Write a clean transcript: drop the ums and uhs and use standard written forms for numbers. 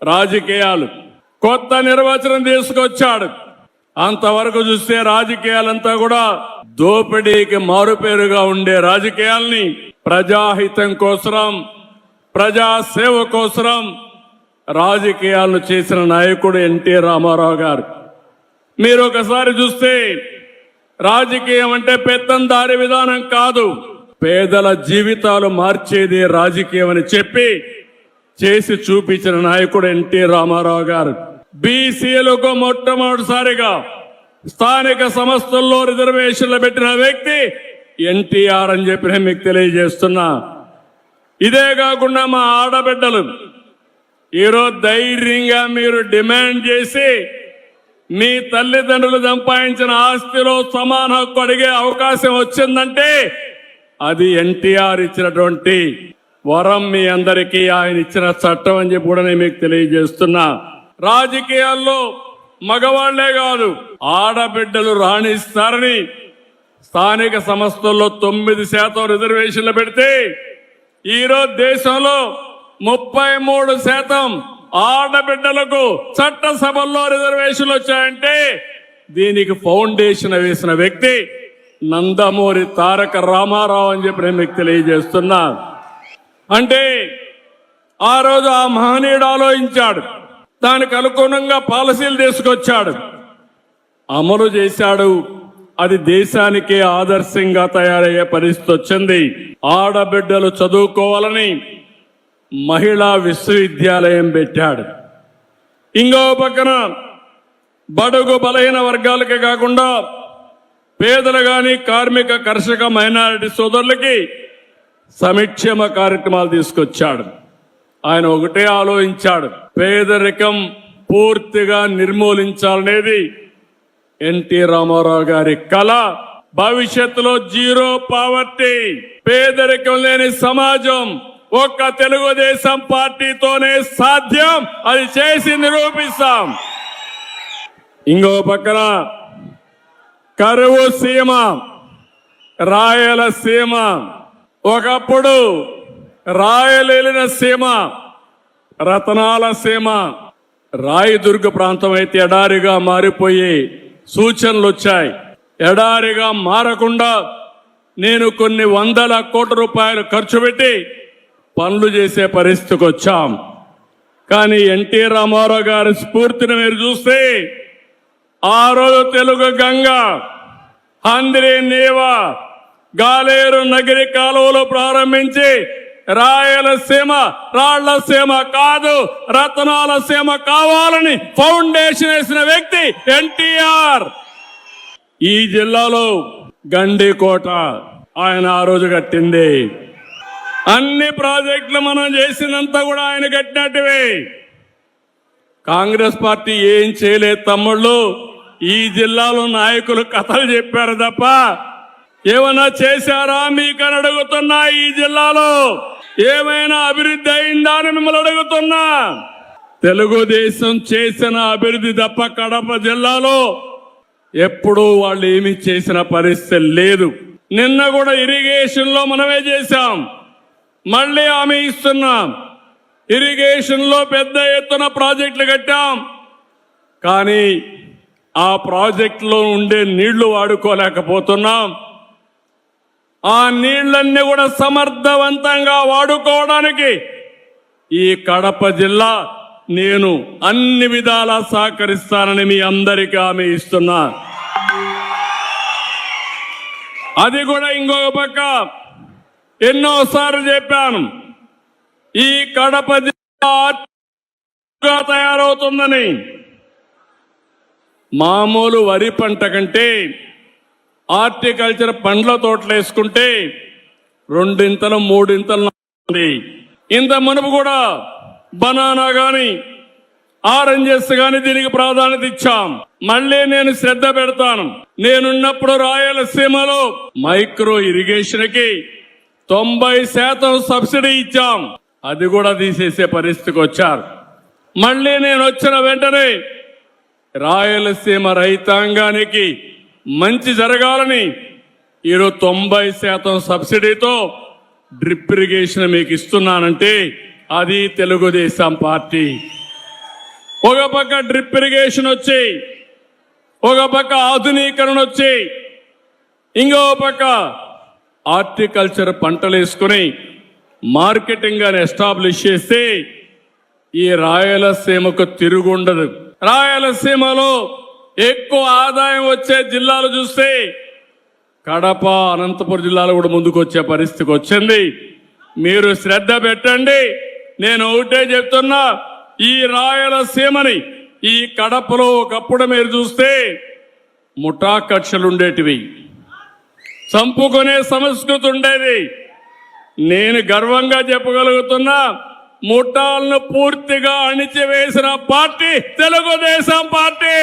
రాజకీయాలు కొత్త నిర్వచనం తీసుకొచ్చాడు. అంతవరకు చూస్తే రాజకీయాలంతా కూడా దోపిడీకి మారుపేరుగా ఉండే రాజకీయాల్ని ప్రజాహితం కోసం, ప్రజాసేవ కోసం రాజకీయాలను చేసిన నాయకుడు ఎన్టీ రామారావు గారు. మీరు ఒకసారి చూస్తే రాజకీయం అంటే పెత్తందారి విధానం కాదు, పేదల జీవితాలు మార్చేది రాజకీయం అని చెప్పి చేసి చూపించిన నాయకుడు ఎన్టీ రామారావు గారు. బీసీలకు మొట్టమొదటిసారిగా స్థానిక సంస్థల్లో రిజర్వేషన్లు పెట్టిన వ్యక్తి ఎన్టీఆర్ అని చెప్పి నేను మీకు తెలియజేస్తున్నా. ఇదే కాకుండా మా ఆడబిడ్డలు ఈరోజు ధైర్యంగా మీరు డిమాండ్ చేసి మీ తల్లిదండ్రులు సంపాదించిన ఆస్తిలో సమాన హక్కు అడిగే అవకాశం వచ్చిందంటే అది ఎన్టీఆర్ ఇచ్చినటువంటి వరం, మీ అందరికీ ఆయన ఇచ్చిన చట్టం అని చెప్పి కూడా నేను మీకు తెలియజేస్తున్నా. రాజకీయాల్లో మగవాళ్లే కాదు ఆడబిడ్డలు రాణిస్తారని స్థానిక సంస్థల్లో 9% రిజర్వేషన్లు పెడితే ఈరోజు దేశంలో 33% ఆడబిడ్డలకు చట్టసభల్లో రిజర్వేషన్లు వచ్చాయంటే దీనికి ఫౌండేషన్ వేసిన వ్యక్తి నందమూరి తారక రామారావు అని చెప్పి నేను మీకు తెలియజేస్తున్నా. అంటే ఆ రోజు ఆ మహనీయుడు ఆలోచించాడు, దానికి అనుగుణంగా పాలసీలు తీసుకొచ్చాడు, అమలు చేశాడు. అది దేశానికే ఆదర్శంగా తయారయ్యే పరిస్థితి వచ్చింది. ఆడబిడ్డలు చదువుకోవాలని మహిళా విశ్వవిద్యాలయం పెట్టాడు. ఇంకో పక్కన బడుగు బలహీన వర్గాలకే కాకుండా పేదలు గాని, కార్మిక, కర్షక, మైనారిటీ సోదరులకి సంక్షేమ కార్యక్రమాలు తీసుకొచ్చాడు. ఆయన ఒకటే ఆలోచించాడు, పేదరికం పూర్తిగా నిర్మూలించాలనేది ఎన్టీ రామారావు గారి కళ. భవిష్యత్తులో జీరో పావర్టీ, పేదరికం లేని సమాజం ఒక్క తెలుగుదేశం పార్టీతోనే సాధ్యం. అది చేసి నిరూపిస్తాం. ఇంకో పక్కన కరువు సీమ, రాయలసీమ, ఒకప్పుడు రాయలేలిన సీమ, రతనాల సీమ, రాయదుర్గ ప్రాంతం అయితే ఎడారిగా మారిపోయి సూచనలు వచ్చాయి. ఎడారిగా మారకుండా నేను కొన్ని 100 కోట్ల రూపాయలు ఖర్చు పెట్టి పనులు చేసే పరిస్థితికి వచ్చాం. కానీ ఎన్టీ రామారావు గారి స్ఫూర్తిని మీరు చూస్తే ఆ రోజు తెలుగు గంగ, హంద్రి నీవ, గాలేరు నగిరి కాలువలు ప్రారంభించి రాయలసీమ రాళ్లసీమ కాదు రతనాల సీమ కావాలని ఫౌండేషన్ వేసిన వ్యక్తి ఎన్టీఆర్. ఈ జిల్లాలో గండికోట ఆయన ఆ రోజు కట్టింది. అన్ని ప్రాజెక్టులు మనం చేసినంత కూడా ఆయన కట్టినట్టువే. కాంగ్రెస్ పార్టీ ఏం చేయలేదు తమ్ముళ్ళు. ఈ జిల్లాలో నాయకులు కథలు చెప్పారు తప్ప ఏమైనా చేశారా మీకని అడుగుతున్నా. ఈ జిల్లాలో ఏమైనా అభివృద్ధి అయిందా అని మిమ్మల్ని అడుగుతున్నా. తెలుగుదేశం చేసిన అభివృద్ధి తప్ప కడప జిల్లాలో ఎప్పుడూ వాళ్ళు ఏమి చేసిన పరిస్థితి లేదు. నిన్న కూడా ఇరిగేషన్ లో మనమే చేశాం, మళ్ళీ హామీ ఇస్తున్నాం. ఇరిగేషన్ లో పెద్ద ఎత్తున ప్రాజెక్టులు కట్టాం, కానీ ఆ ప్రాజెక్టులో ఉండే నీళ్లు వాడుకోలేకపోతున్నాం. ఆ నీళ్లన్నీ కూడా సమర్థవంతంగా వాడుకోవడానికి ఈ కడప జిల్లా నేను అన్ని విధాలా సహకరిస్తానని మీ అందరికీ హామీ ఇస్తున్నా. అది కూడా ఇంకొక పక్క ఎన్నోసార్లు చెప్పాను, ఈ కడప జిల్లా తయారవుతుందని. మామూలు వరి పంట కంటే హార్టికల్చర్ పండ్ల తోటలు వేసుకుంటే 2 ఇంతలు 3 ఇంతలు ఉంది. ఇంత మునుపు కూడా బనానా గాని, ఆరెంజెస్ గాని దీనికి ప్రాధాన్యత ఇచ్చాం. మళ్ళీ నేను శ్రద్ధ పెడతాను. నేనున్నప్పుడు రాయలసీమలో మైక్రో ఇరిగేషన్ కి 90% సబ్సిడీ ఇచ్చాం. అది కూడా తీసేసే పరిస్థితికి వచ్చారు. మళ్ళీ నేను వచ్చిన వెంటనే రాయలసీమ రైతాంగానికి మంచి జరగాలని ఈరోజు 90% సబ్సిడీతో డ్రిప్ ఇరిగేషన్ మీకు ఇస్తున్నానంటే అది తెలుగుదేశం పార్టీ. ఒక పక్క డ్రిప్ ఇరిగేషన్ వచ్చి, ఒక పక్క ఆధునీకరణ వచ్చి, ఇంకో పక్క హార్టికల్చర్ పంటలు వేసుకుని మార్కెటింగ్ అని ఎస్టాబ్లిష్ చేస్తే ఈ రాయలసీమకు తిరుగుండదు. రాయలసీమలో ఎక్కువ ఆదాయం వచ్చే జిల్లాలు చూస్తే కడప, అనంతపురం జిల్లాలో కూడా ముందుకు వచ్చే పరిస్థితికి వచ్చింది. మీరు శ్రద్ధ పెట్టండి. నేను ఒకటే చెప్తున్నా, ఈ రాయలసీమని, ఈ కడపలో ఒకప్పుడు మీరు చూస్తే ముఠా కక్షలు ఉండేటివి, చంపుకునే సంస్కృతి ఉండేది. నేను గర్వంగా చెప్పగలుగుతున్నా, ముఠాలను పూర్తిగా అణిచివేసిన పార్టీ తెలుగుదేశం పార్టీ.